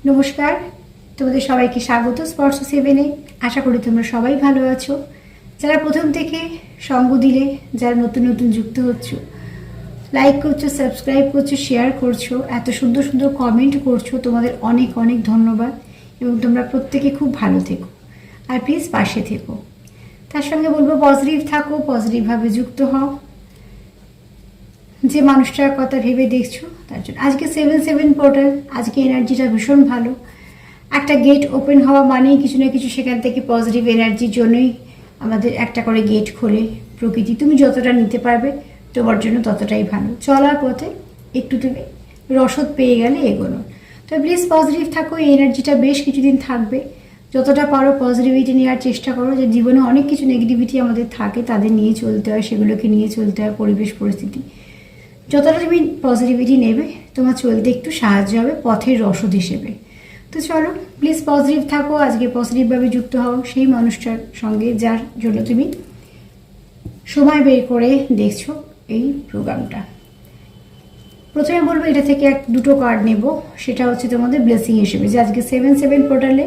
নমস্কার, তোমাদের সবাইকে স্বাগত স্পর্শ সেভেনে। আশা করি তোমরা সবাই ভালো আছো। যারা প্রথম থেকে সঙ্গ দিলে, যারা নতুন নতুন যুক্ত হচ্ছ, লাইক করছো, সাবস্ক্রাইব করছো, শেয়ার করছো, এত সুন্দর সুন্দর কমেন্ট করছো, তোমাদের অনেক অনেক ধন্যবাদ। এবং তোমরা প্রত্যেকে খুব ভালো থেকো আর প্লিজ পাশে থেকো। তার সঙ্গে বলবো পজিটিভ থাকো, পজিটিভভাবে যুক্ত হও। যে মানুষটার কথা ভেবে দেখছো তার জন্য আজকে 7/7 পোর্টাল, আজকে এনার্জিটা ভীষণ ভালো। একটা গেট ওপেন হওয়া মানেই কিছু না কিছু সেখান থেকে পজিটিভ এনার্জির জন্যই আমাদের একটা করে গেট খোলে প্রকৃতি। তুমি যতটা নিতে পারবে তোমার জন্য ততটাই ভালো। চলার পথে একটু তুমি রসদ পেয়ে গেলে এগোনো। তো প্লিজ পজিটিভ থাকো, এই এনার্জিটা বেশ কিছুদিন থাকবে। যতটা পারো পজিটিভিটি নেওয়ার চেষ্টা করো। যে জীবনে অনেক কিছু নেগেটিভিটি আমাদের থাকে, তাদের নিয়ে চলতে হয়, সেগুলোকে নিয়ে চলতে হয়, পরিবেশ পরিস্থিতি। যতটা তুমি পজিটিভিটি নেবে তোমার চলতে একটু সাহায্য হবে পথের রসদ হিসেবে। তো চলো প্লিজ পজিটিভ থাকো, আজকে পজিটিভভাবে যুক্ত হও সেই মানুষটার সঙ্গে যার জন্য তুমি সময় বের করে দেখছো এই প্রোগ্রামটা। প্রথমে বলবো এটা থেকে দুটো কার্ড নেব, সেটা হচ্ছে তোমাদের ব্লেসিং হিসেবে। যে আজকে 7/7 পোর্টালে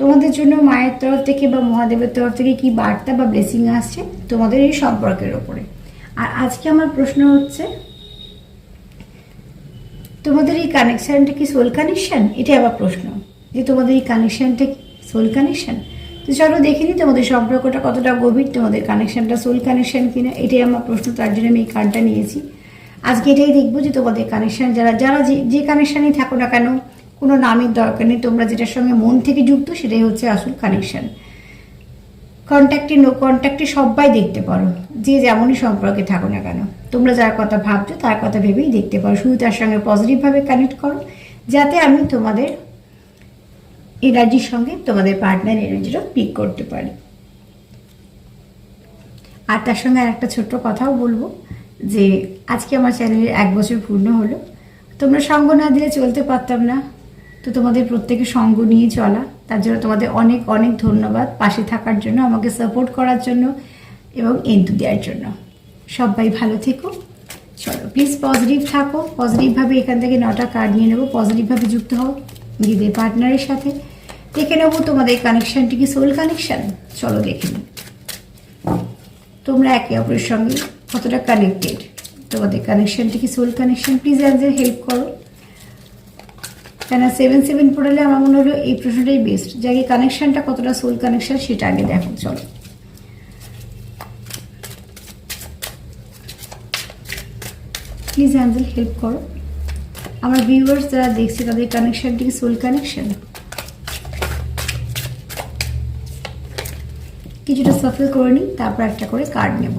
তোমাদের জন্য মায়ের তরফ থেকে বা মহাদেবের তরফ থেকে কি বার্তা বা ব্লেসিং আসছে তোমাদের এই সম্পর্কের ওপরে। আর আজকে আমার প্রশ্ন হচ্ছে, তোমাদের এই কানেকশানটা কি সোল কানেকশান? এটা আবার প্রশ্ন যে তোমাদের এই কানেকশানটা কি সোল কানেকশান। তো চলো দেখে নিই তোমাদের সম্পর্কটা কতটা গভীর, তোমাদের কানেকশানটা সোল কানেকশান কিনা, এটাই আমার প্রশ্ন। তার জন্য আমি এই কার্ডটা নিয়েছি। আজকে এটাই দেখবো যে তোমাদের কানেকশান যারা যারা যে কানেকশানেই থাকো না কেন, কোনো নামের দরকার নেই। তোমরা যেটার সঙ্গে মন থেকে যুক্ত সেটাই হচ্ছে আসল কানেকশান। কন্ট্যাক্টে নো কন্ট্যাক্টে সবাই দেখতে পারো, যে যেমনই সম্পর্কে থাকো না কেন। তোমরা যার কথা ভাবছো তার কথা ভেবেই দেখতে পারো, শুধু তার সঙ্গে পজিটিভভাবে কানেক্ট করো, যাতে আমি তোমাদের এনার্জির সঙ্গে তোমাদের পার্টনার এনার্জিটা পিক করতে পারি। আর তার সঙ্গে আর একটা ছোট্ট কথাও বলবো যে আজকে আমার চ্যানেলের 1 বছর পূর্ণ হলো। তোমরা সঙ্গ না দিলে চলতে পারতাম না। তো তোমাদের প্রত্যেকে সঙ্গ নিয়ে চলা, তার জন্য তোমাদের অনেক অনেক ধন্যবাদ পাশে থাকার জন্য, আমাকে সাপোর্ট করার জন্য এবং এন্টু দেওয়ার জন্য। সবাই ভালো থেকো। চলো প্লিজ পজিটিভ থাকো, পজিটিভভাবে এখান থেকে 9টা কার্ড নিয়ে নেবো। পজিটিভভাবে যুক্ত হও নিজেদের পার্টনারের সাথে। দেখে নেবো তোমাদের কানেকশানটি কি সোল কানেকশান। চলো দেখে নিই তোমরা একে অপরের সঙ্গে কতটা কানেক্টেড, তোমাদের কানেকশানটি কি soul connection. Please answer help করো। কেন 7/7 পোর্টালে আমার মনে হলো এই প্রশ্নটাই বেস্ট, যে আগে কানেকশানটা কতটা সোল কানেকশান সেটা আগে দেখো। চলো প্লিজ অ্যাঞ্জেল হেল্প করো। আমার ভিউয়ার্স যারা দেখছে তাদের কানেকশানটি কি সোল কানেকশান। কিছুটা সাফল করে নিই, তারপর একটা করে কার্ড নেব।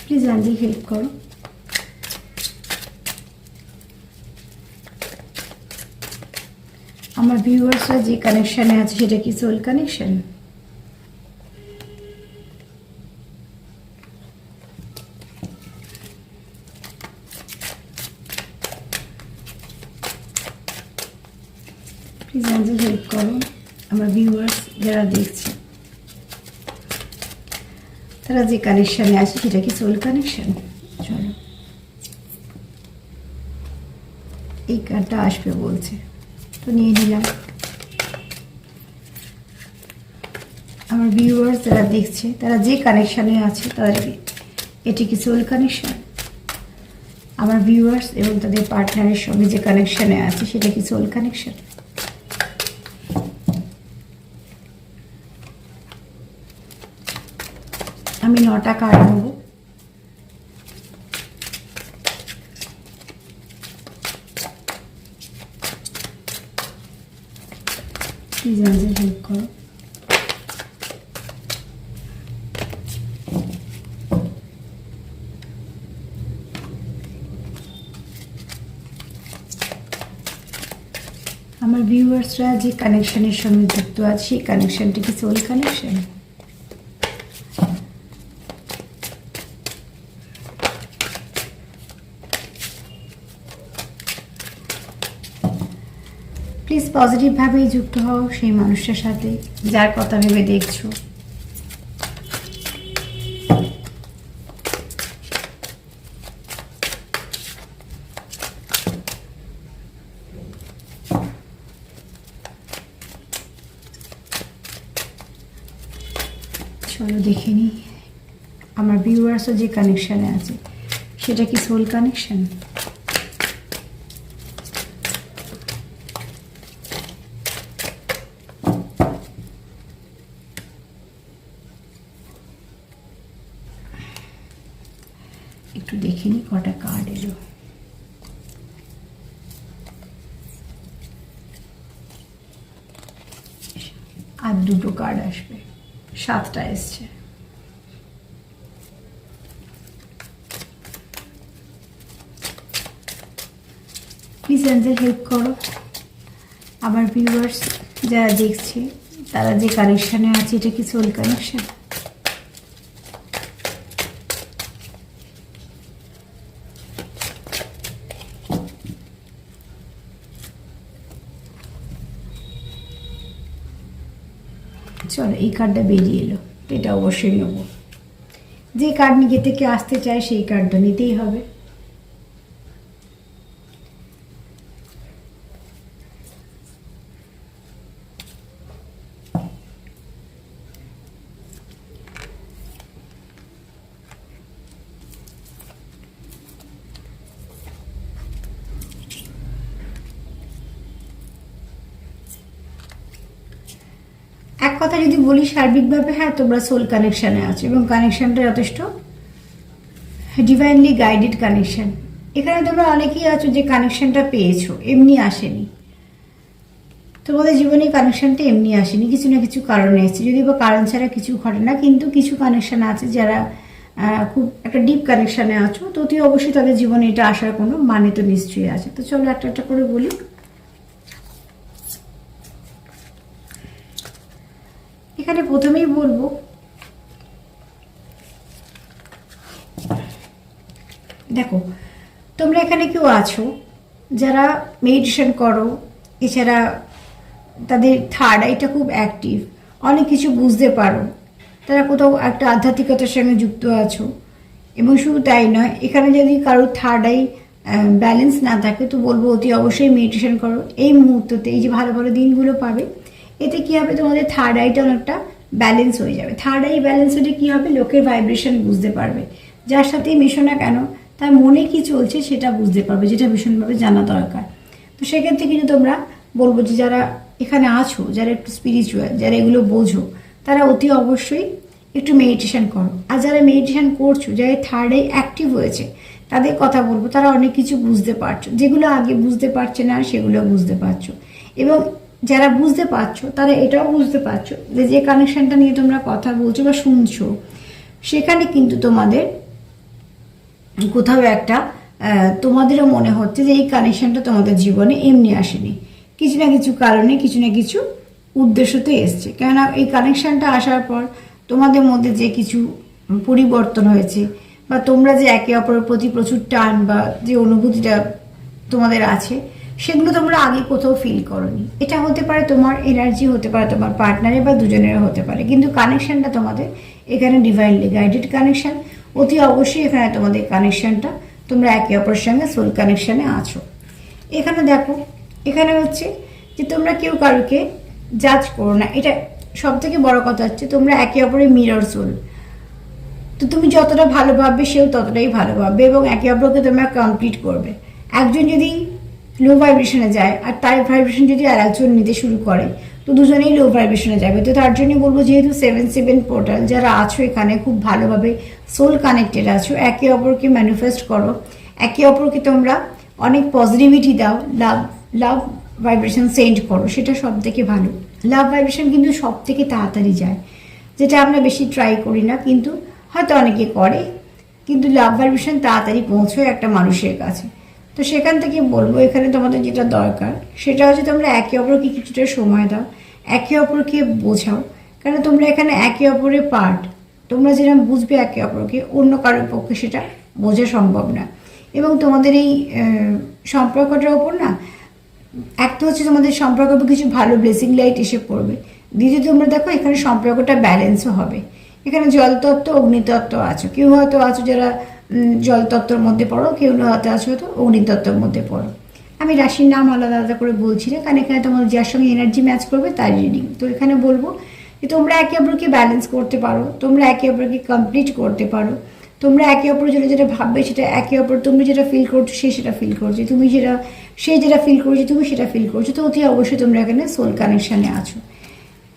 প্লিজ অ্যাঞ্জেল হেল্প করো। আমার ভিউয়ার্সরা যে কানেকশানে আছে সেটা কি soul connection. Please angel help করো। আমার ভিউয়ার্স যারা দেখছে তারা যে কানেকশানে আছে সেটা কি সোল কানেকশান। চলো এই কার্ডটা আসবে বলছে, তো নিয়ে নিলাম। আমার ভিউয়ার্স যারা দেখছে তারা যে কানেকশানে আছে তাদের এটি কি সোল কানেকশান। আমার ভিউয়ার্স এবং তাদের পার্টনারের সঙ্গে যে কানেকশানে আছে সেটা কি সোল কানেকশান। আমি 9টা কার্ড নেব। প্লিজ অ্যাঞ্জেল হেল্প করো। আমার ভিউয়ার্সরা যে কানেকশানের সঙ্গে যুক্ত আছে সেই কানেকশানটি কি সোল কানেকশান। প্লিজ পজিটিভভাবেই যুক্ত হও সেই মানুষটার সাথে যার কথা ভেবে দেখছো। চলো দেখে নিই আমার ভিউয়ার্সও যে কানেকশানে আছে সেটা কি সোল কানেকশান। একটু দেখে নিই কটা কার্ড এলো। আর দুটো কার্ড আসবে, 7টা এসছে। প্লিজ এঞ্জেল হেল্প করো আমার ভিউয়ার্স যারা দেখছে তারা যে কানেকশানে আছে এটা কি সোল কানেকশান। চলো এই কার্ডটা বেরিয়ে এলো, এটা অবশ্যই নেব। যে কার্ড নিজে থেকে আসতে চায় সেই কার্ডটা নিতেই হবে। এক কথা যদি বলি সার্বিকভাবে, হ্যাঁ তোমরা সোল কানেকশানে আছো এবং কানেকশানটা যথেষ্ট ডিভাইনলি গাইডেড কানেকশান। এখানে তোমরা অনেকেই আছো যে কানেকশানটা পেয়েছো, এমনি আসেনি তোমাদের জীবনে। কানেকশানটা এমনি আসেনি, কিছু না কিছু কারণে এসেছে, যদি বা কারণ ছাড়া কিছু ঘটে না। কিন্তু কিছু কানেকশান আছে যারা খুব একটা ডিপ কানেকশানে আছো, তো অতি অবশ্যই তাদের জীবনে এটা আসার কোনো মানে তো নিশ্চয়ই আছে। তো চলো একটা একটা করে বলি। এখানে প্রথমেই বলবো দেখো তোমরা এখানে কেউ আছো যারা মেডিটেশন করো, এছাড়া তাদের থার্ড আইটা খুব অ্যাক্টিভ, অনেক কিছু বুঝতে পারো, তারা কোথাও একটা আধ্যাত্মিকতার সঙ্গে যুক্ত আছো। এবং শুধু তাই নয়, এখানে যদি কারোর থার্ড আই ব্যালেন্স না থাকে তো বলবো অতি অবশ্যই মেডিটেশন করো এই মুহূর্ততে। এই যে ভালো ভালো দিনগুলো পাবে, এতে কী হবে তোমাদের থার্ড আইটা অনেকটা ব্যালেন্স হয়ে যাবে। থার্ড আই ব্যালেন্স হলে কী হবে, লোকের ভাইব্রেশন বুঝতে পারবে, যার সাথেই মেশো না কেন তার মনে কি চলছে সেটা বুঝতে পারবে, যেটা ভীষণভাবে জানা দরকার। তো সেক্ষেত্রে কিন্তু তোমরা বলবো যে যারা এখানে আছো, যারা একটু স্পিরিচুয়াল, যারা এগুলো বোঝো, তারা অতি অবশ্যই একটু মেডিটেশন করো। আর যারা মেডিটেশন করছো, যারা থার্ড আই অ্যাক্টিভ হয়েছে, তাদের কথা বলবো তারা অনেক কিছু বুঝতে পারছো, যেগুলো আগে বুঝতে পারছে না সেগুলো বুঝতে পারছো। এবং যারা বুঝতে পারছো তারা এটাও বুঝতে পারছো যে যে কানেকশানটা নিয়ে তোমরা কথা বলছো বা শুনছো, সেখানে কিন্তু তোমাদের কোথাও একটা তোমাদেরও মনে হচ্ছে যে এই কানেকশানটা তোমাদের জীবনে এমনি আসেনি, কিছু না কিছু কারণে, কিছু না কিছু উদ্দেশ্যতে এসছে। কেননা এই কানেকশানটা আসার পর তোমাদের মধ্যে যে কিছু পরিবর্তন হয়েছে, বা তোমরা যে একে অপরের প্রতি প্রচুর টান বা যে অনুভূতিটা তোমাদের আছে, সেগুলো তোমরা আগে কোথাও ফিল করোনি। এটা হতে পারে তোমার এনার্জি, হতে পারে তোমার পার্টনারে বা দুজনেরও হতে পারে, কিন্তু কানেকশানটা তোমাদের এখানে ডিভাইনলি গাইডেড কানেকশান। অতি অবশ্যই এখানে তোমাদের কানেকশানটা তোমরা একে অপরের সঙ্গে সোল কানেকশানে আছো। এখানে দেখো, এখানে হচ্ছে যে তোমরা কেউ কারোকে জাজ করো না, এটা সব থেকে বড় কথা হচ্ছে তোমরা একে অপরের মিরর সোল। তো তুমি যতটা ভালো ভাববে সেও ততটাই ভালো ভাববে এবং একে অপরকে তোমরা কমপ্লিট করবে। একজন যদি লো ভাইব্রেশনে যায় আর তার ভাইব্রেশন যদি আর একজন নিতে শুরু করে, তো দুজনেই লো ভাইব্রেশনে যাবে। তো তার জন্যই বলবো, যেহেতু 7/7 পোর্টাল, যারা আছো এখানে খুব ভালোভাবে সোল কানেক্টেড আছো, একে অপরকে ম্যানিফেস্ট করো, একে অপরকে তোমরা অনেক পজিটিভিটি দাও, লাভ লাভ ভাইব্রেশন সেন্ড করো, সেটা সব থেকে ভালো। লাভ ভাইব্রেশন কিন্তু সব থেকে তাড়াতাড়ি যায়, যেটা আমরা বেশি ট্রাই করি না, কিন্তু হয়তো অনেকে করে, কিন্তু লাভ ভাইব্রেশন তাড়াতাড়ি পৌঁছয় একটা মানুষের কাছে। তো সেখান থেকে বলবো এখানে তোমাদের যেটা দরকার সেটা হচ্ছে তোমরা একে অপরকে কিছুটা সময় দাও, একে অপরকে বোঝাও, কারণ তোমরা এখানে একে অপরের পার্ট। তোমরা যেরকম বুঝবে একে অপরকে, অন্য কারোর পক্ষে সেটা বোঝা সম্ভব না। এবং তোমাদের এই সম্পর্কটার ওপর না, এক তো হচ্ছে তোমাদের সম্পর্কের উপর কিছু ভালো ব্লেসিং লাইট এসে পড়বে, দ্বিতীয় তোমরা দেখো এখানে সম্পর্কটা ব্যালেন্সও হবে। এখানে জলতত্ত্ব, অগ্নিতত্ত্ব আছো, কেউ হয়তো আছো যারা জলতত্ত্বর মধ্যে পড়ো, কেউ হয়তো আছো হয়তো অগ্নিতত্ত্বের মধ্যে পড়ো। আমি রাশির নাম আলাদা আলাদা করে বলছি না, কারণ এখানে তোমার যার সঙ্গে এনার্জি ম্যাচ করবে তার রিডিং। তো এখানে বলবো যে তোমরা একে অপরকে ব্যালেন্স করতে পারো, তোমরা একে অপরকে কমপ্লিট করতে পারো, তোমরা একে অপরের জন্য যেটা ভাববে সেটা একে অপর, তুমি যেটা ফিল করছো সে সেটা ফিল করছে, সে যেটা ফিল করছে তুমি সেটা ফিল করছো। তো অতি অবশ্যই তোমরা এখানে সোল কানেকশানে আছো।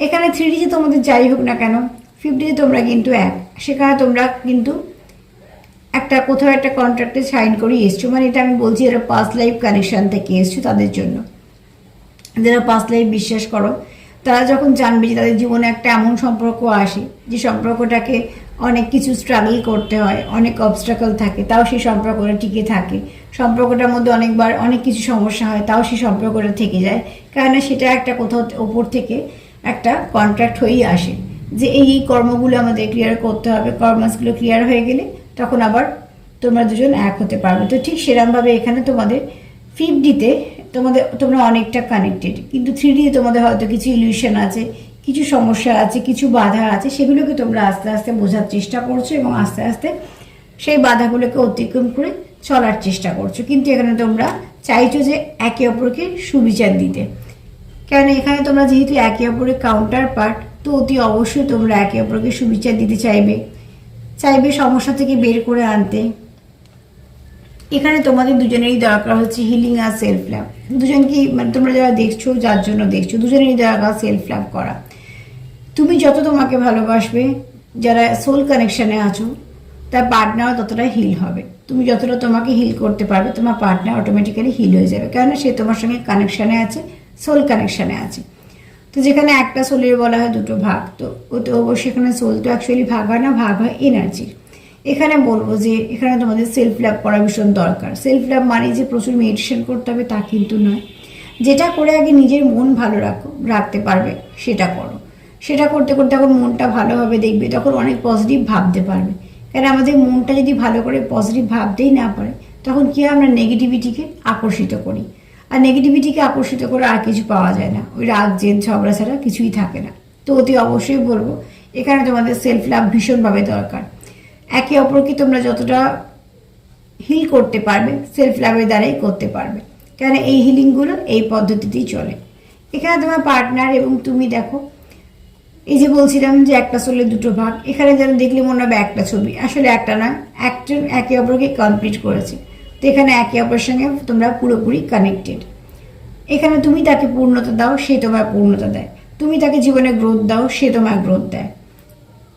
এখানে 3D যে তোমাদের যাই হোক না কেন, 50 তোমরা কিন্তু এক, সেখানে তোমরা কিন্তু একটা কোথাও একটা কন্ট্রাক্টে সাইন করে এসছো। মানে এটা আমি বলছি যারা পাস্ট লাইফ কানেকশান থেকে এসছো তাদের জন্য, যারা পাস্ট লাইফ বিশ্বাস করো তারা যখন জানবে যে তাদের জীবনে একটা এমন সম্পর্ক আসে যে সম্পর্কটাকে অনেক কিছু স্ট্রাগল করতে হয়, অনেক অবস্ট্রাগল থাকে, তাও সেই সম্পর্কটা টিকে থাকে, সম্পর্কটার মধ্যে অনেকবার অনেক কিছু সমস্যা হয়, তাও সেই সম্পর্কটা থেকে যায়, কেননা সেটা একটা কোথাও ওপর থেকে একটা কন্ট্রাক্ট হয়েই আসে যে এই কর্মগুলো আমাদের ক্লিয়ার করতে হবে। কর্মাসগুলো ক্লিয়ার হয়ে গেলে তখন আবার তোমরা দুজন এক হতে পারবে। তো ঠিক সেরকমভাবে এখানে তোমাদের 50-তে তোমরা অনেকটা কানেক্টেড, কিন্তু 3D তোমাদের হয়তো কিছু ইলিউশন আছে, কিছু সমস্যা আছে, কিছু বাধা আছে, সেগুলোকে তোমরা আস্তে আস্তে বোঝার চেষ্টা করছো এবং আস্তে আস্তে সেই বাধাগুলোকে অতিক্রম করে চলার চেষ্টা করছো। কিন্তু এখানে তোমরা চাইছো যে একে অপরকে সুবিচার দিতে, কেন এখানে তোমরা যেহেতু একে অপরের কাউন্টার পার্ট, তো অতি অবশ্যই তোমরা একে অপরকে সুবিচার দিতে চাইবে সমস্যা থেকে বের করে আনতে। এখানে তোমাদের দুজনেরই দরকার হচ্ছে হিলিং আর সেলফ লাভ। দুজনকে মানে তোমরা যারা দেখছো, যার জন্য দেখছো, দুজনেরই দরকার সেলফ লাভ করা। তুমি যত তোমাকে ভালোবাসবে, যারা সোল কানেকশানে আছো তার পার্টনারও ততটা হিল হবে। তুমি যতটা তোমাকে হিল করতে পারবে তোমার পার্টনার অটোমেটিক্যালি হিল হয়ে যাবে, কেননা সে তোমার সঙ্গে কানেকশানে আছে, সোল কানেকশানে আছে। তো যেখানে একটা সোলের বলা হয় দুটো ভাগ, তো অবশ্যই এখানে সোল তো অ্যাকচুয়ালি ভাগ হয় না, ভাগ হয় এনার্জির। এখানে বলবো যে এখানে তোমাদের সেলফ লাভ করা ভীষণ দরকার। সেলফ লাভ মানে যে প্রচুর মেডিটেশন করতে হবে তা কিন্তু নয়, যেটা করে আগে নিজের মন ভালো রাখতে পারবে সেটা করো। সেটা করতে করতে যখন মনটা ভালো হবে দেখবে তখন অনেক পজিটিভ ভাবতে পারবে। কারণ আমাদের মনটা যদি ভালো করে পজিটিভ ভাবতেই না পারে তখন কি হয়, আমরা নেগেটিভিটিকে আকর্ষিত করি, আর নেগেটিভিটিকে আকর্ষিত করে আর কিছু পাওয়া যায় না, ওই রাগ জেদ ঝগড়া ছাড়া কিছুই থাকে না। তো অতি অবশ্যই বলবো এখানে তোমাদের সেলফ লাভ ভীষণভাবে দরকার। একে অপরকে তোমরা যতটা হিল করতে পারবে সেলফ লাভের দ্বারাই করতে পারবে, কেন এই হিলিংগুলো এই পদ্ধতিতেই চলে। এখানে তোমার পার্টনার এবং তুমি দেখো, এই যে বলছিলাম যে একটা সোলের দুটো ভাগ, এখানে যেন দেখলে মনে হবে একটা ছবি, আসলে একটা নয়, একজন একে অপরকে কমপ্লিট করেছে। তো এখানে একে অপরের সঙ্গে তোমরা পুরোপুরি কানেক্টেড। এখানে তুমি তাকে পূর্ণতা দাও, সে তোমার পূর্ণতা দেয়, তুমি তাকে জীবনে গ্রোথ দাও, সে তোমার গ্রোথ দেয়।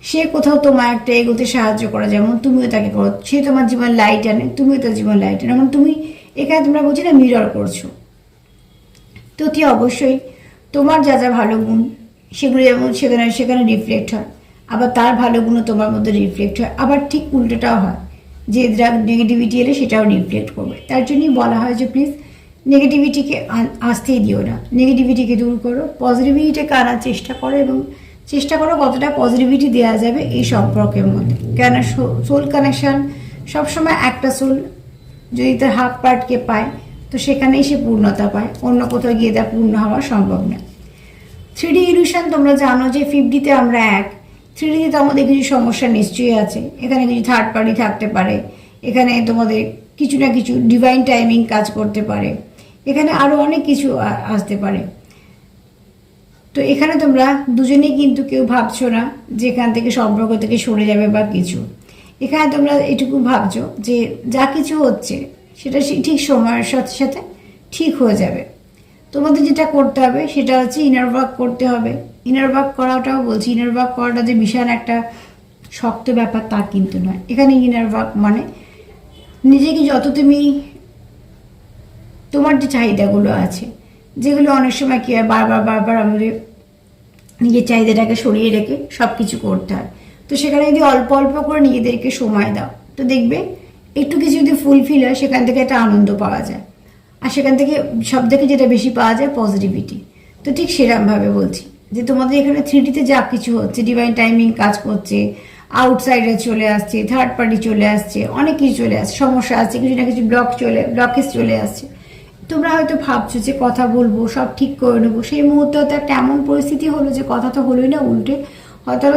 সে কোথাও তোমার একটা এগোতে সাহায্য করো যেমন তুমিও তাকে করো, সে তোমার জীবন লাইট আনে, তুমিও তার জীবন লাইট আনে, মানে তুমি এখানে তোমরা বলছি না মিরর করছো। তো কি অবশ্যই তোমার যা যা ভালো গুণ সেগুলো যেমন সেখানে রিফ্লেক্ট হয়, আবার তার ভালো গুণও তোমার মধ্যে রিফ্লেক্ট হয়, আবার ঠিক উল্টোটাও হয় যে নেগেটিভিটি এলে সেটাও রিফ্লেক্ট করবে। তার জন্যই বলা হয় যে প্লিজ নেগেটিভিটিকে আসতেই দিও না, নেগেটিভিটিকে দূর করো, পজিটিভিটিকে আনার চেষ্টা করো এবং চেষ্টা করো কতটা পজিটিভিটি দেওয়া যাবে এই সম্পর্কের মধ্যে। কেন সোল কানেকশান সবসময় একটা সোল যদি তার হাফ পার্টকে পায় তো সেখানেই সে পূর্ণতা পায়, অন্য কোথাও গিয়ে তা পূর্ণ হওয়া সম্ভব না। 3D ইলিউশন তোমরা জানো যে 50-তে আমরা এক, 3D-তে তো আমাদের কিছু সমস্যা নিশ্চয়ই আছে, এখানে কিছু থার্ড পার্টি থাকতে পারে, এখানে তোমাদের কিছু না কিছু ডিভাইন টাইমিং কাজ করতে পারে, এখানে আরও অনেক কিছু আসতে পারে। তো এখানে তোমরা দুজনেই কিন্তু কেউ ভাবছো না যে এখান থেকে সম্পর্ক থেকে সরে যাবে বা কিছু, এখানে তোমরা এটুকু ভাবছো যে যা কিছু হচ্ছে সেটা ঠিক সময়ের সাথে সাথে ঠিক হয়ে যাবে। তোমাদের যেটা করতে হবে সেটা হচ্ছে ইনার ওয়ার্ক করতে হবে। ইনার ওয়ার্ক করাটাও বলছি, ইনার ওয়ার্ক করাটা যে বিশাল একটা শক্ত ব্যাপার তা কিন্তু নয়। এখানে ইনার ওয়ার্ক মানে নিজেকে যত তুমি তোমার যে চাহিদাগুলো আছে, যেগুলো অনেক সময় কি হয় বারবার আমাদের নিজের চাহিদাটাকে সরিয়ে রেখে সব কিছু করতে হয়, তো সেখানে যদি অল্প অল্প করে নিজেদেরকে সময় দাও তো দেখবে একটু কিছু যদি ফুলফিল হয় সেখান থেকে একটা আনন্দ পাওয়া যায়, আর সেখান থেকে সব থেকে যেটা বেশি পাওয়া যায় পজিটিভিটি। তো ঠিক সেরকমভাবে বলছি যে তোমাদের এখানে 3D-তে যা কিছু হচ্ছে, ডিভাইন টাইমিং কাজ করছে, আউটসাইডার চলে আসছে, থার্ড পার্টি চলে আসছে, অনেক কিছু চলে আসছে, সমস্যা আছে, কিছু না কিছু ব্লকেজ চলে আসছে। তোমরা হয়তো ভাবছো যে কথা বলবো সব ঠিক করে নেবো, সেই মুহূর্তে হয়তো একটা এমন পরিস্থিতি হলো যে কথা তো হলোই না, উল্টে হয়তো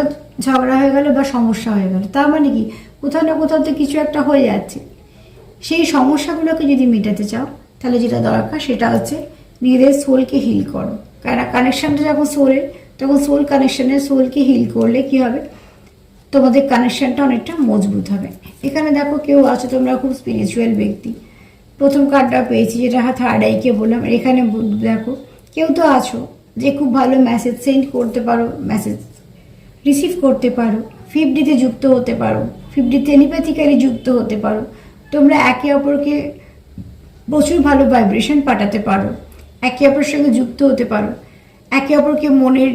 ঝগড়া হয়ে গেল বা সমস্যা হয়ে গেল। তার মানে কি কোথাও না কোথাও তো কিছু একটা হয়ে যাচ্ছে। সেই সমস্যাগুলোকে যদি মেটাতে চাও তাহলে যেটা দরকার সেটা হচ্ছে নিজেদের সোলকে হিল করো, কারণ কানেকশানটা যখন সোলের তখন সোল কানেকশানে সোলকে হিল করলে কি হবে, তোমাদের কানেকশানটা অনেকটা মজবুত হবে। এখানে দেখো কেউ আছো তোমরা খুব স্পিরিচুয়াল ব্যক্তি, প্রথম কার্ডটা পেয়েছি যেটা থার্ড আইকে বললাম। এখানে দেখো কেউ তো আছো যে খুব ভালো মেসেজ সেন্ড করতে পারো, মেসেজ রিসিভ করতে পারো, 50তে যুক্ত হতে পারো, 50 টেলিপ্যাথিক্যালি যুক্ত হতে পারো। তোমরা একে অপরকে প্রচুর ভালো ভাইব্রেশন পাঠাতে পারো, একে অপরের সঙ্গে যুক্ত হতে পারো, একে অপরকে মনের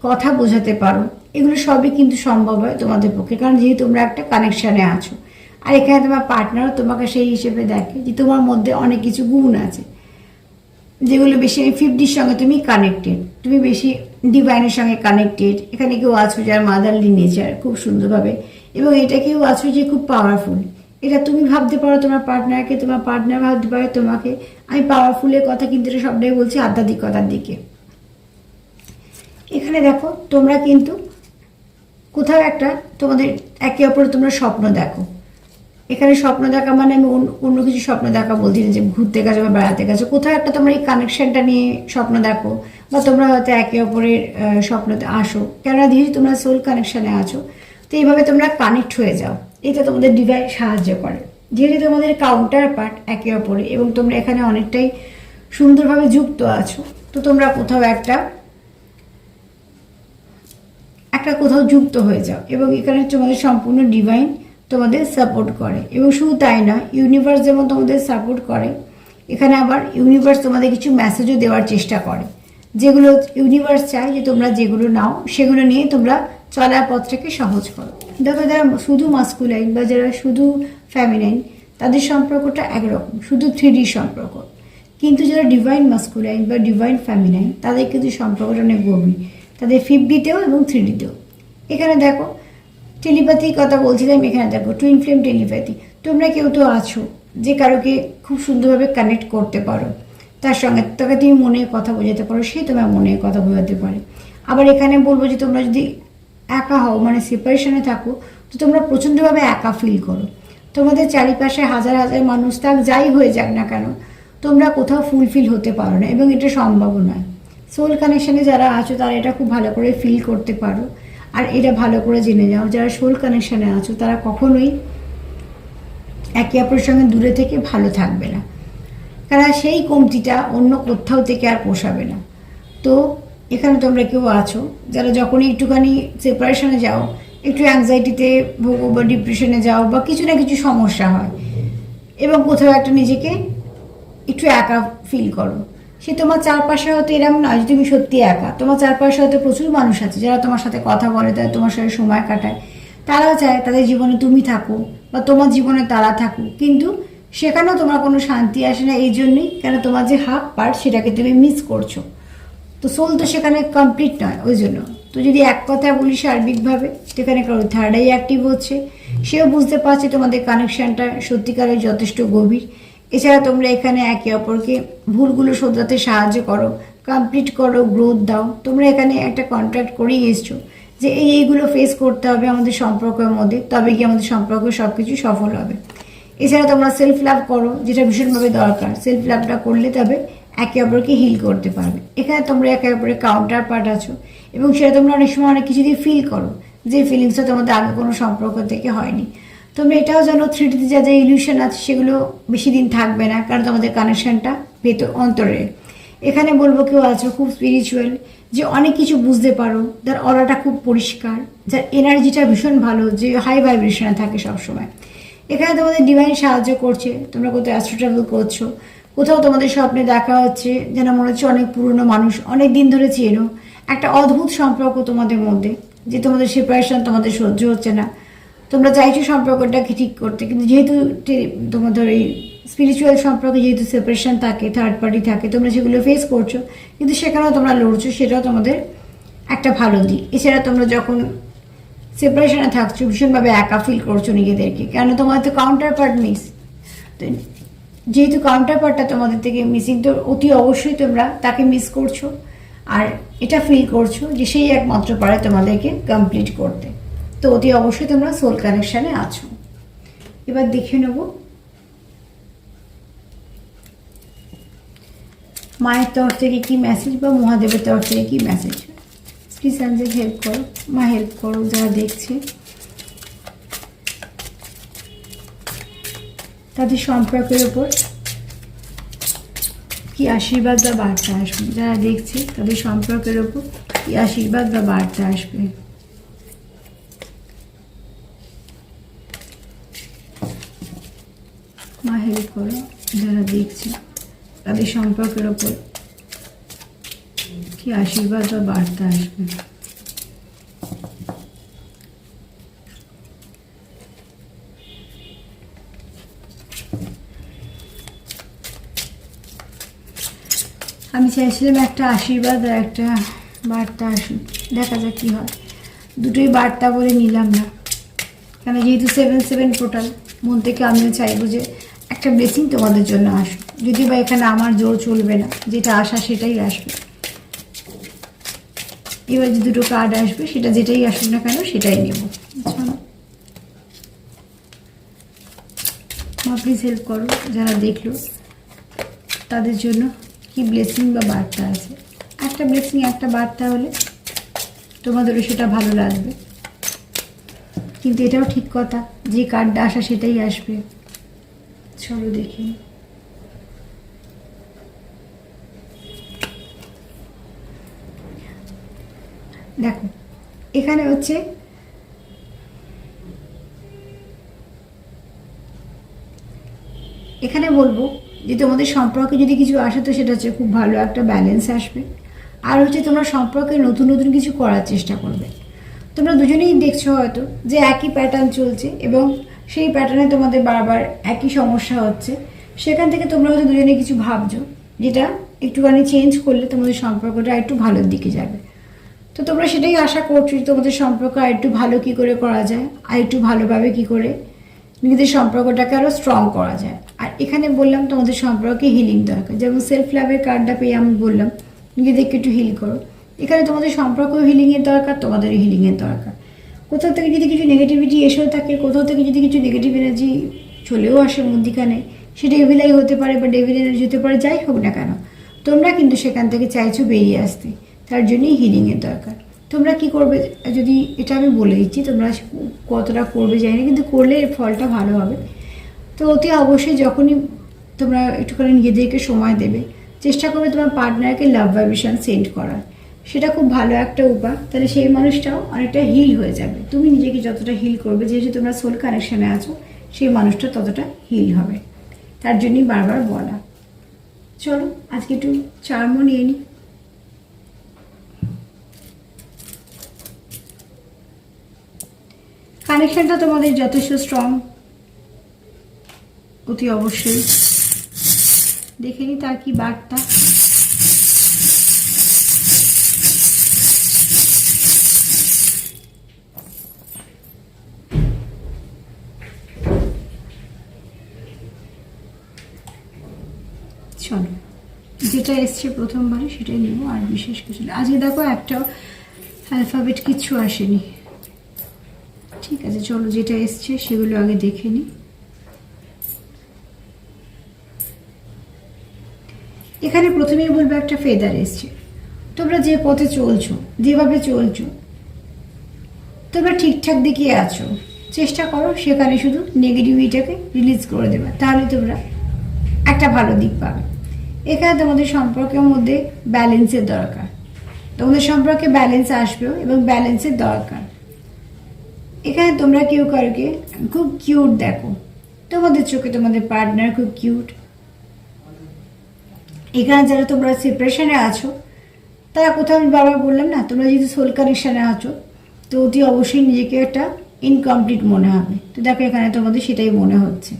কথা বোঝাতে পারো। এগুলো সবই কিন্তু সম্ভব হয় তোমাদের পক্ষে, কারণ যেহেতু তোমরা একটা কানেকশানে আছো। আর এখানে তোমার পার্টনারও তোমাকে সেই হিসেবে দেখে যে তোমার মধ্যে অনেক কিছু গুণ আছে যেগুলো বেশি 50-র সঙ্গে তুমি কানেক্টেড, তুমি বেশি ডিভাইনের সঙ্গে কানেক্টেড। এখানে কেউ আছো যার মাদারলি নেচার খুব সুন্দরভাবে, এবং এটা কেউ আছো যে খুব পাওয়ারফুল। এটা তুমি ভাবতে পারো তোমার পার্টনারকে, তোমার পার্টনার ভাবতে পারো তোমাকে। আমি পাওয়ারফুলের কথা কিন্তু এটা সবটাই বলছি আধ্যাত্মিকতার দিকে। এখানে দেখো তোমরা কিন্তু কোথাও একটা তোমাদের একে অপরে তোমরা স্বপ্ন দেখো। এখানে স্বপ্ন দেখা মানে আমি অন্য কিছু স্বপ্ন দেখা বলছি না যে ঘুরতে গেছো বা বেড়াতে গেছো, কোথাও একটা তোমরা এই কানেকশনটা নিয়ে স্বপ্ন দেখো, বা তোমরা হয়তো একে অপরের স্বপ্নতে আসো, কেননা যেহেতু তোমরা সোল কানেকশানে আছো। তো এইভাবে তোমরা কানেক্ট হয়ে যাও, এটা তোমাদের ডিভাইন সাহায্য করে, যেহেতু তোমাদের কাউন্টার পার্ট একে অপরে এবং তোমরা এখানে অনেকটাই সুন্দরভাবে যুক্ত আছো। তো তোমরা কোথাও একটা কোথাও যুক্ত হয়ে যাও, এবং এখানে তোমাদের সম্পূর্ণ ডিভাইন তোমাদের সাপোর্ট করে। এবং শুধু তাই না, ইউনিভার্স যেমন তোমাদের সাপোর্ট করে, এখানে আবার ইউনিভার্স তোমাদের কিছু মেসেজও দেওয়ার চেষ্টা করে, যেগুলো ইউনিভার্স চায় যে তোমরা যেগুলো নাও সেগুলো নিয়ে তোমরা চলার পথটাকে সহজ করো। দেখো যারা শুধু মাস্কুলাইন বা যারা শুধু ফ্যামিনাইন, তাদের সম্পর্কটা একরকম, শুধু 3D সম্পর্ক। কিন্তু যারা ডিভাইন মাস্কুলাইন বা ডিভাইন ফ্যামিনাইন, তাদের কিন্তু সম্পর্কটা অনেক গভীর, তাদের 50তেও এবং 3Dতেও। এখানে দেখো টেলিপ্যাথির কথা বলছিলাম, এখানে দেখো টুইন ফ্লেম টেলিপ্যাথি। তোমরা কেউ তো আছো যে কারোকে খুব সুন্দরভাবে কানেক্ট করতে পারো, তার সঙ্গে তাকে তুমি মনের কথা বোঝাতে পারো, সে তোমার মনের কথা বোঝাতে পারে। আবার এখানে বলবো যে তোমরা যদি একা হও, মানে সেপারেশনে থাকো, তো তোমরা প্রচণ্ডভাবে একা ফিল করো। তোমাদের চারিপাশে হাজার হাজার মানুষ থাক, যাই হয়ে যাক না কেন, তোমরা কোথাও ফুলফিল হতে পারো না, এবং এটা সম্ভব নয়। সোল কানেকশানে যারা আছো তারা এটা খুব ভালো করে ফিল করতে পারো। আর এটা ভালো করে জেনে যাও, যারা সোল কানেকশানে আছো তারা কখনোই একে অপরের সঙ্গে দূরে থেকে ভালো থাকবে না, কারণ সেই কমতিটা অন্য কোথাও থেকে আর পোষাবে না। তো এখানে তোমরা কেউ আছো যারা যখনই একটুখানি সেপারেশনে যাও, একটু অ্যাংজাইটিতে ভোগো বা ডিপ্রেশনে যাও, বা কিছু না কিছু সমস্যা হয়, এবং কোথাও একটা নিজেকে একটু একা ফিল করো, সে তোমার চারপাশে হয়তো এরকম নয় যে তুমি সত্যি একা, তোমার চারপাশে হয়তো প্রচুর মানুষ আছে যারা তোমার সাথে কথা বলে, তারা তোমার সাথে সময় কাটায়, তারাও চায় তাদের জীবনে তুমি থাকো বা তোমার জীবনে তারা থাকুক, কিন্তু সেখানেও তোমার কোনো শান্তি আসে না। এই জন্যই, কেন তোমার যে হাফ পার্ট সেটাকে তুমি মিস করছো। তো সোল তো সেখানে কমপ্লিট নয়, ওই জন্য। তো যদি এক কথা বলি সার্বিকভাবে, সেখানে কারো থার্ড আই অ্যাক্টিভ হচ্ছে, সেও বুঝতে পারছে তোমাদের কানেকশানটা সত্যিকারের যথেষ্ট গভীর। এছাড়া তোমরা এখানে একে অপরকে ভুলগুলো শোধরাতে সাহায্য করো, কমপ্লিট করো, গ্রোথ দাও। তোমরা এখানে একটা কন্ট্রাক্ট করেই এসছো যে এইগুলো ফেস করতে হবে আমাদের সম্পর্কের মধ্যে, তবে কি আমাদের সম্পর্ক সব কিছু সফল হবে। এছাড়া তোমরা সেলফ লাভ করো, যেটা ভীষণভাবে দরকার। সেলফ লাভটা করলে তবে একে অপরকে হিল করতে পারবে। এখানে তোমরা একে অপরের কাউন্টার পার্ট আছো, এবং সেটা তোমরা অনেক সময় অনেক কিছু দিয়ে ফিল করো, যে ফিলিংসটা তোমাদের আগে কোনো সম্পর্ক থেকে হয়নি। তোমরা এটাও জানো 3Dতে যা যা ইলিউশন আছে সেগুলো বেশি দিন থাকবে না, কারণ তোমাদের কানেকশানটা ভেতর অন্তরে। এখানে বলবো কেউ আছো খুব স্পিরিচুয়াল, যে অনেক কিছু বুঝতে পারো, যার অরাটা খুব পরিষ্কার, যার এনার্জিটা ভীষণ ভালো, যে হাই ভাইব্রেশনে থাকে সবসময়। এখানে তোমাদের ডিভাইন সাহায্য করছে, তোমরা কোথাও অ্যাস্ট্রো ট্রাভেল করছো, কোথাও তোমাদের স্বপ্নে দেখা হচ্ছে যেন মনে হচ্ছে অনেক পুরনো মানুষ, অনেক দিন ধরে চেনো, একটা অদ্ভুত সম্পর্ক তোমাদের মধ্যে, যে তোমাদের সেপারেশন তোমাদের সহ্য হচ্ছে না, তোমরা চাইছো সম্পর্কটাকে ঠিক করতে, কিন্তু যেহেতু তোমাদের এই স্পিরিচুয়াল সম্পর্কে যেহেতু সেপারেশন থাকে, থার্ড পার্টি থাকে, তোমরা সেগুলো ফেস করছো, কিন্তু সেখানেও তোমরা লড়ছো, সেটাও তোমাদের একটা ভালো দিক। এছাড়া তোমরা যখন সেপারেশনে থাকছো ভীষণভাবে একা ফিল করছো নিজেদেরকে, কেন তোমাদের তো কাউন্টার পার্ট মিস। তো যেহেতু কাউন্টার পার্টটা তোমাদের থেকে মিসিং, তো অতি অবশ্যই তোমরা তাকে মিস করছো, আর এটা ফিল করছো যে সেই একমাত্র পারে তোমাদেরকে কমপ্লিট করতে। তো অতি অবশ্যই তোমরা সোল কানেকশানে আছো। এবার দেখে নেব মায়ের তরফ থেকে কি মেসেজ, বা মহাদেবের তরফ থেকে কি মেসেজ। প্লিজ অ্যাঞ্জেল হেল্প করো, মা হেল্প করো যারা দেখছে, তাদের সম্পর্কের ওপর কি আশীর্বাদ বা বার্তা আসবে, যারা দেখছে তাদের সম্পর্কের ওপর কি আশীর্বাদ বা বার্তা আসবে। মা হেল্প করো যারা দেখছে তাদের সম্পর্কের ওপর কি আশীর্বাদ বা বার্তা আসবে। আমি চাইছিলাম একটা আশীর্বাদ আর একটা বার্তা আসুন, দেখা যাক কী হয়। দুটোই বার্তা বলে নিলাম না, কেন যেহেতু 7/7 পোর্টাল, মন থেকে আমিও চাইবো যে একটা ব্লেসিং তোমাদের জন্য আসুক। যদিও বা এখানে আমার জোর চলবে না, যেটা আসা সেটাই আসবে। এবার যে দুটো কার্ড আসবে সেটা যেটাই আসুক না কেন সেটাই নেব। চলো মা প্লিজ হেল্প করো যারা দেখলো তাদের জন্য কি ব্লেসিং বা বার্তা আছে। একটা ব্লেসিং একটা বার্তা হলে তোমাদেরও সেটা ভালো লাগবে, কিন্তু এটাও ঠিক কথা যে কার্ডটা আসা সেটাই আসবে। চলো দেখি। দেখো এখানে হচ্ছে এখানে বলবো যে তোমাদের সম্পর্কে যদি কিছু আসে তো সেটা হচ্ছে খুব ভালো একটা ব্যালেন্স আসবে। আর হচ্ছে তোমরা সম্পর্কে নতুন নতুন কিছু করার চেষ্টা করবে। তোমরা দুজনেই দেখছো হয়তো যে একই প্যাটার্ন চলছে এবং সেই প্যাটার্নে তোমাদের বারবার একই সমস্যা হচ্ছে। সেখান থেকে তোমরা হয়তো দুজনে কিছু ভাবছো যেটা একটুখানি চেঞ্জ করলে তোমাদের সম্পর্কটা একটু ভালোর দিকে যাবে। তো তোমরা সেটাই আশা করছো যে তোমাদের সম্পর্ক আর একটু ভালো কী করে করা যায়, আর একটু ভালোভাবে কী করে নিজেদের সম্পর্কটাকে আরও স্ট্রং করা যায়। আর এখানে বললাম তোমাদের সম্পর্কে হিলিং দরকার, যেমন সেলফ লাভের কার্ডটা পেয়ে আমি বললাম নিজেদেরকে একটু হিল করো। এখানে তোমাদের সম্পর্ক হিলিংয়ের দরকার, তোমাদেরও হিলিংয়ের দরকার। কোথাও থেকে যদি কিছু নেগেটিভিটি এসেও থাকে, কোথাও থেকে যদি কিছু নেগেটিভ এনার্জি চলেও আসে মধ্যিখানে, সেটা এভিলাই হতে পারে বা ডেভিল এনার্জি হতে পারে, যাই হোক না কেন তোমরা কিন্তু সেখান থেকে চাইছো বেরিয়ে আসতে, তার জন্যই হিলিংয়ের দরকার। তোমরা কি করবে যদি এটা আমি বলে দিচ্ছি, তোমরা কতটা করবে জানি না, কিন্তু করলে এর ফলটা ভালো হবে। তো অতি অবশ্যই যখনই তোমরা একটুখানি নিজেদেরকে সময় দেবে, চেষ্টা করবে তোমার পার্টনারকে লাভ ভাইব্রেশন সেন্ড করার, সেটা খুব ভালো একটা উপায়। তাহলে সেই মানুষটাও অনেকটা হিল হয়ে যাবে। তুমি নিজেকে যতটা হিল করবে, যেহেতু তোমরা সোল কানেকশানে আছো, সেই মানুষটা ততটা হিল হবে। তার জন্যই বারবার বলা। চলো আজকে একটু চার্মও নিয়ে নিই। কানেকশনটা তোমাদের যথেষ্ট স্ট্রং, অতি অবশ্যই দেখে নিই তার কি বার্তা। চলো যেটা এসছে প্রথমবারে সেটাই নেব, আর বিশেষ কিছু না। আজকে দেখো একটা অ্যালফাবেট কিচ্ছু আসেনি, ঠিক আছে। চলো যেটা এসছে সেগুলো আগে দেখে নিই। এখানে প্রথমেই বলবো একটা ফেদার এসছে। তোমরা যে পথে চলছো, যেভাবে চলছো, তোমরা ঠিকঠাক দিকে আছো, চেষ্টা করো সেখানে শুধু নেগেটিভিটিটাকে রিলিজ করে দেবে, তাহলে তোমরা একটা ভালো দিক পাবে। এখানে তোমাদের সম্পর্কের মধ্যে ব্যালেন্সের দরকার, তোমাদের সম্পর্কে ব্যালেন্স আসবেও এবং ব্যালেন্সের দরকার। এখানে তোমরা কেউ কাউকে খুব কিউট দেখো, তোমাদের চোখে তোমাদের পার্টনার খুব কিউট। এখানে যারা তোমরা সেপারেশনে আছো, তারা কোথাও আমি বারবার বললাম না, তোমরা যদি সোল কানেকশানে আছো তো অতি অবশ্যই নিজেকে একটা ইনকমপ্লিট মনে হবে। তো দেখো এখানে তোমাদের সেটাই মনে হচ্ছে।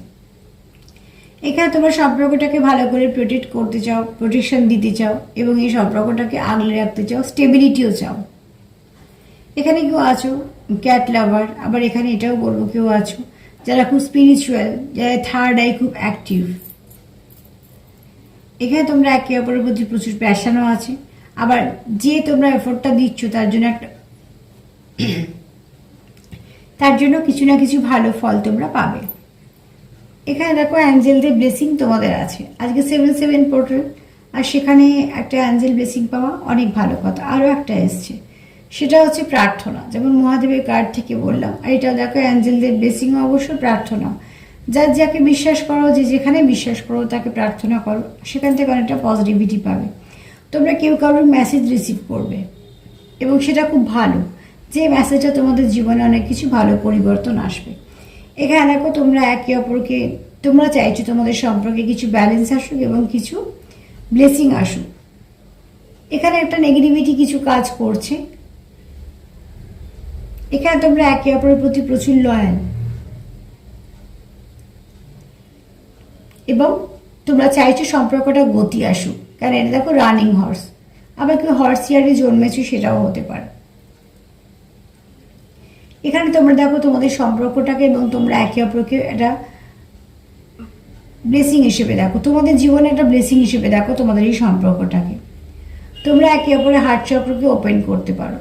এখানে তোমরা সম্পর্কটাকে ভালো করে প্রোটেক্ট করতে চাও, প্রোটেকশন দিতে চাও এবং এই সম্পর্কটাকে আগলে রাখতে চাও, স্টেবিলিটিও চাও। এখানে কেউ আছো ক্যাট লাভার, আবার এখানে এটাও বলবো কেউ আছো যারা খুব স্পিরিচুয়াল, যারা থার্ড আই খুব অ্যাক্টিভ। এখানে তোমরা একে অপরের প্রতি প্রচুর প্যাশনও আছে, আবার যে তোমরা এফোর্টটা দিচ্ছ তার জন্য কিছু না কিছু ভালো ফল তোমরা পাবে। এখানে দেখো অ্যাঞ্জেলদের ব্লেসিং তোমাদের আছে। আজকে 7/7 পোর্টাল, আর সেখানে একটা অ্যাঞ্জেল ব্লেসিং পাওয়া অনেক ভালো কথা। আরও একটা এসছে, সেটা হচ্ছে প্রার্থনা। যেমন মহাদেবের কার্ড থেকে বললাম, আর এটা দেখো অ্যাঞ্জেলদের ব্লেসিং, অবশ্য প্রার্থনা। যার যাকে বিশ্বাস করো, যে যেখানে বিশ্বাস করো তাকে প্রার্থনা করো, সেখান থেকে অনেকটা পজিটিভিটি পাবে। তোমরা কেউ কারোর মেসেজ রিসিভ করবে এবং সেটা খুব ভালো, যে মেসেজটা তোমাদের জীবনে অনেক কিছু ভালো পরিবর্তন আসবে। এখানে দেখো তোমরা একে অপরকে, তোমরা চাইছো তোমাদের সম্পর্কে কিছু ব্যালেন্স আসুক এবং কিছু ব্লেসিং আসুক। এখানে একটা নেগেটিভিটি কিছু কাজ করছে। এখানে তোমরা একে অপরের প্রতি প্রচুর লয়াল এবং তোমরা চাইছো সম্পর্কটা গতি আসুক, কারণ এটা দেখো রানিং হর্স। আবার কেউ হর্স ইয়ারে জন্মেছো, সেটাও হতে পারে। এখানে তোমরা দেখো তোমাদের সম্পর্কটাকে এবং তোমরা একে অপরকে একটা ব্লেসিং হিসেবে দেখো, তোমাদের জীবনে একটা ব্লেসিং হিসেবে দেখো তোমাদের এই সম্পর্কটাকে। তোমরা একে অপরের হার্ট চক্রকে ওপেন করতে পারো,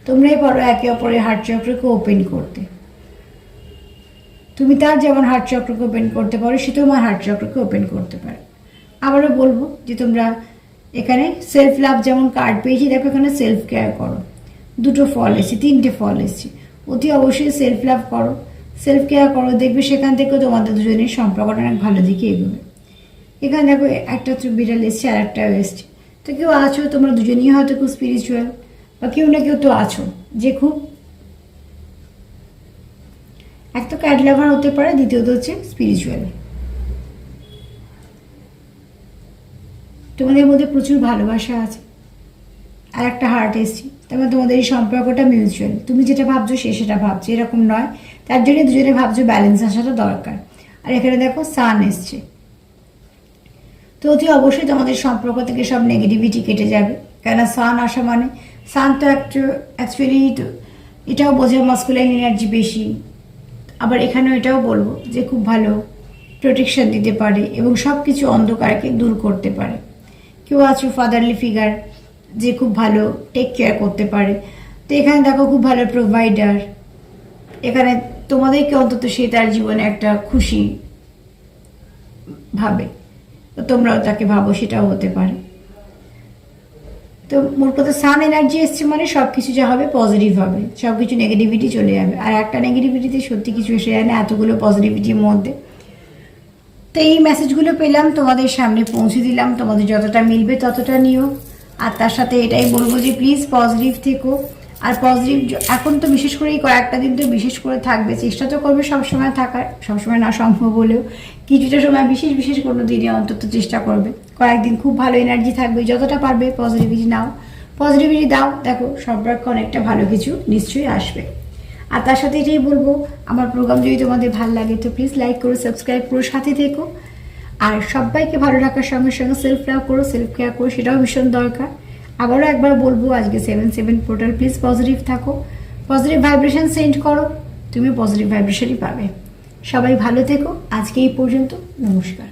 তোমরাই পারো একে অপরের হার্ট চক্রকে ওপেন করতে। তুমি তার যেমন হার্ট চক্রকে ওপেন করতে পারো, সে তোমার হার্ট চক্রকে ওপেন করতে পারে। আবারও বলবো যে তোমরা এখানে সেলফ লাভ যেমন কার্ড পেয়েছি, দেখো এখানে সেলফ কেয়ার করো, দুটো ফল এসেছে, তিনটে ফল এসেছে। অতি অবশ্যই সেলফ লাভ করো, সেলফ কেয়ার করো, দেখবে সেখান থেকেও তোমাদের দুজনের সম্পর্কটা অনেক ভালো দিকে এগোবে। এখানে দেখো একটা বিড়াল এসছে আর একটা এসছে। তো কেউ আছো, তোমরা দুজনেই হয়তো খুব স্পিরিচুয়াল, বা কেউ না কেউ তো আছো যে খুব, এক তো ক্যাট লাভার হতে পারে, দ্বিতীয়ত হচ্ছে স্পিরিচুয়াল। তোমাদের মধ্যে প্রচুর ভালোবাসা আছে আর একটা হার্ট এসছে, তারপর তোমাদের এই সম্পর্কটা মিউচুয়াল। তুমি যেটা ভাবছো সে সেটা ভাবছো, এরকম নয়। তার জন্য দুজনে ভাবছো ব্যালেন্স আসাটা দরকার। আর এখানে দেখো সান এসছে। তো অতি অবশ্যই তোমাদের সম্পর্ক থেকে সব নেগেটিভিটি কেটে যাবে, কেননা সান আসা মানে, সান তো অ্যাকচুয়ালি এটাও বোঝে মাস্কুলাইন এনার্জি বেশি। আবার এখানেও এটাও বলবো যে খুব ভালো প্রোটেকশন দিতে পারে এবং সব কিছু অন্ধকারকে দূর করতে পারে। কেউ আছো ফাদারলি ফিগার, যে খুব ভালো টেক কেয়ার করতে পারে। তো এখানে দেখো খুব ভালো প্রোভাইডার, এখানে তোমাদেরকে অন্তত সে তার জীবনে একটা খুশি ভাবে, তো তোমরাও তাকে ভাবো, সেটাও হতে পারে। তো মোট কথা সান এনার্জি এসছে মানে সব কিছু যা হবে পজিটিভ হবে, সব কিছু নেগেটিভিটি চলে যাবে। আর একটা নেগেটিভিটিতে সত্যি কিছু এসে যায় না, এতগুলো পজিটিভিটির মধ্যে। তো এই মেসেজগুলো পেলাম, তোমাদের সামনে পৌঁছে দিলাম, তোমাদের যতটা মিলবে ততটা নিও। আর তার সাথে এটাই বলবো যে প্লিজ পজিটিভ থেকো। আর পজিটিভ এখন তো বিশেষ করে এই কয়েকটা দিন তো বিশেষ করে থাকবে, চেষ্টা তো করবে সবসময় থাকার, সবসময় না সম্ভব হলেও কিছুটা সময় বিশেষ বিশেষ কোনো দিনে অন্তত চেষ্টা করবে। কয়েকদিন খুব ভালো এনার্জি থাকবে, যতটা পারবে পজিটিভিটি নাও, পজিটিভিটি দাও, দেখো সম্পর্কে অনেকটা ভালো কিছু নিশ্চয়ই আসবে। আর তার সাথে এটাই বলবো, আমার প্রোগ্রাম যদি তোমাদের ভালো লাগে তো প্লিজ লাইক করো, সাবস্ক্রাইব করো, সাথে থেকো। আর সবাইকে ভালো রাখার সঙ্গে সঙ্গে সেলফ লাভ করো, সেলফ কেয়ার করো, সেটাও ভীষণ দরকার। আবারও একবার বলবো, আজকে 7/7 পোর্টাল, প্লিজ পজিটিভ থাকো, পজিটিভ ভাইব্রেশন সেন্ড করো, তুমি পজিটিভ ভাইব্রেশনই পাবে। সবাই ভালো থেকো, আজকে এই পর্যন্ত, নমস্কার।